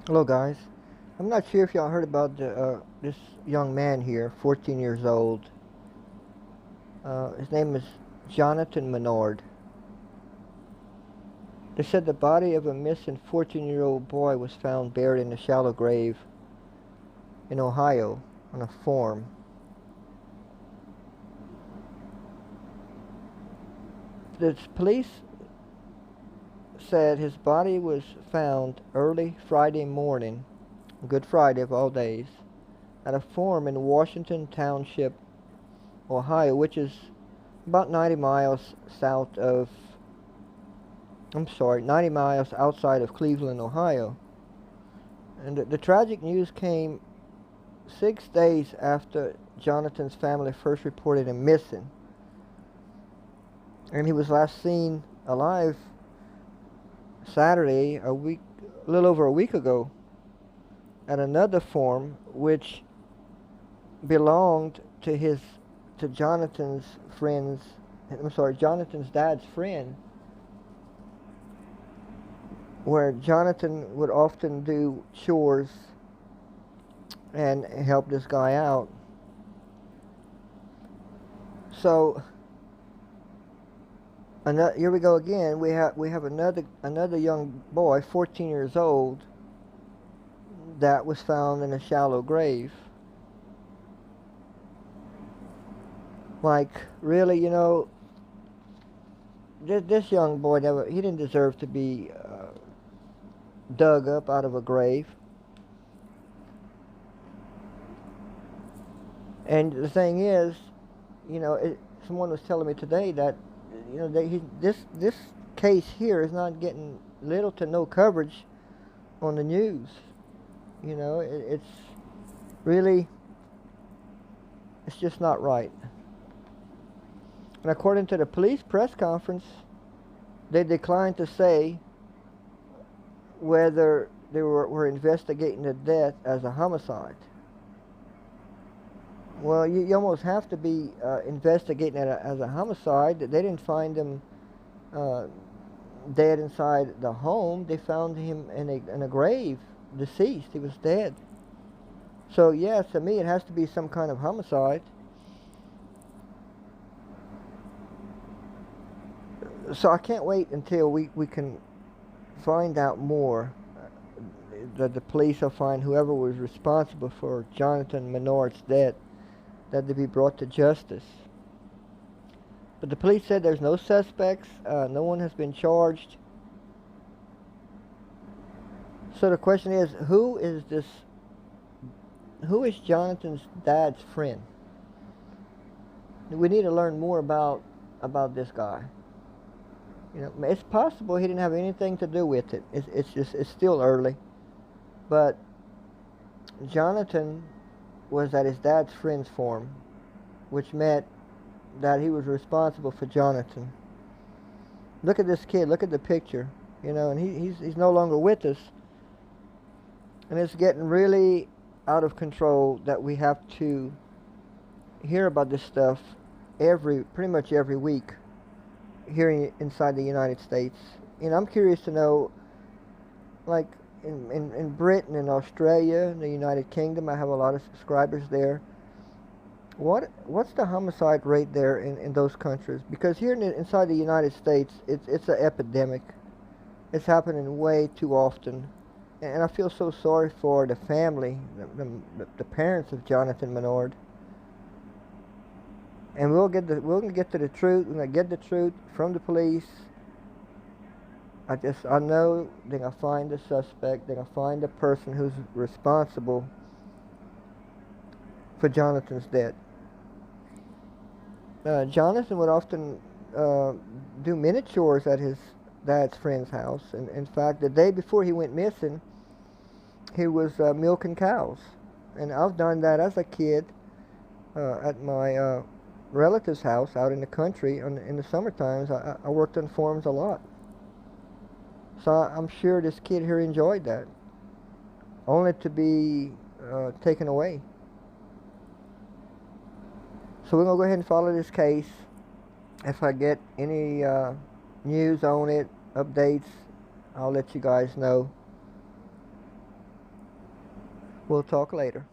Hello, guys. I'm not sure if y'all heard about this young man here, 14 years old. His name is Jonathan Minard. They said the body of a missing 14-year-old boy was found buried in a shallow grave in Ohio on a farm. The police said his body was found early Friday morning, Good Friday of all days, at a farm in Washington Township, Ohio, which is about 90 miles south of, 90 miles outside of Cleveland, Ohio. And the tragic news came 6 days after Jonathan's family first reported him missing. And he was last seen alive Saturday, a little over a week ago, at another farm which belonged to Jonathan's dad's friend, where Jonathan would often do chores and help this guy out. So here we go again. We have another young boy, 14 years old, that was found in a shallow grave. Like, really, this young boy he didn't deserve to be dug up out of a grave. And the thing is, someone was telling me today that this case here is not getting little to no coverage on the news. It's really, it's just not right. And according to the police press conference, they declined to say whether they were investigating the death as a homicide. Well, you almost have to be investigating it as a homicide. They didn't find him uh, dead inside the home. They found him in a grave, deceased. He was dead. So, yeah, to me, it has to be some kind of homicide. So I can't wait until we can find out more. That the police will find whoever was responsible for Jonathan Minard's death, that they be brought to justice. But the police said there's no suspects, no one has been charged. So the question is, who is Jonathan's dad's friend? We need to learn more about this guy. It's possible he didn't have anything to do with it. It's still early. But Jonathan was at his dad's friend's farm, which meant that he was responsible for Jonathan. Look at this kid. Look at the picture. And he's no longer with us. And it's getting really out of control that we have to hear about this stuff pretty much every week here inside the United States. I'm curious to know, like, in Britain and Australia and the United Kingdom, I have a lot of subscribers there. What's the homicide rate there in those countries? Because here inside the United States, it's an epidemic. It's happening way too often, and I feel so sorry for the family, the parents of Jonathan Minard. And we'll get to the truth. We're gonna get the truth from the police. I know they're gonna find the suspect. They're gonna find the person who's responsible for Jonathan's death. Jonathan would often do many chores at his dad's friend's house. And in fact, the day before he went missing, he was milking cows. And I've done that as a kid at my relative's house out in the country in the summer times. I worked on farms a lot. So I'm sure this kid here enjoyed that, only to be taken away. So we're going to go ahead and follow this case. If I get any news on it, updates, I'll let you guys know. We'll talk later.